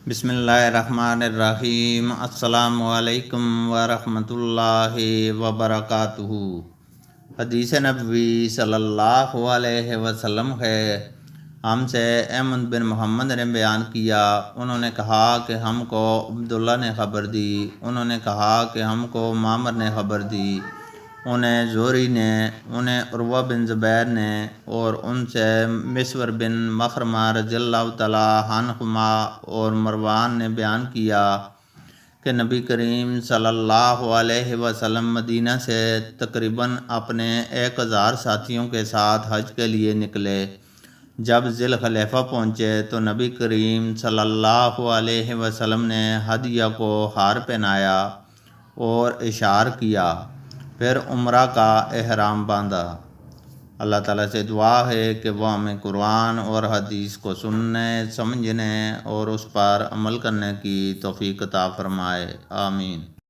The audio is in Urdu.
بسم اللہ الرحمن الرحیم۔ السلام علیکم ورحمۃ اللہ وبرکاتہ۔ حدیث نبوی صلی اللہ علیہ وسلم ہے، ہم سے احمد بن محمد نے بیان کیا، انہوں نے کہا کہ ہم کو عبداللہ نے خبر دی، انہوں نے کہا کہ ہم کو معمر نے خبر دی، انہیں زہری نے، انہیں عروہ بن زبیر نے، اور ان سے مسور بن مخرمہ رضی اللہ تعالیٰ عنہما اور مروان نے بیان کیا کہ نبی کریم صلی اللہ علیہ وسلم مدینہ سے تقریباً اپنے 1000 ساتھیوں کے ساتھ حج کے لیے نکلے۔ جب ذی الخلیفہ پہنچے تو نبی کریم صلی اللہ علیہ وسلم نے ہدیہ کو ہار پہنایا اور اشعار کیا، پھر عمرہ کا احرام باندھا۔ اللہ تعالیٰ سے دعا ہے کہ وہ ہمیں قرآن اور حدیث کو سننے، سمجھنے اور اس پر عمل کرنے کی توفیق عطا فرمائے، آمین۔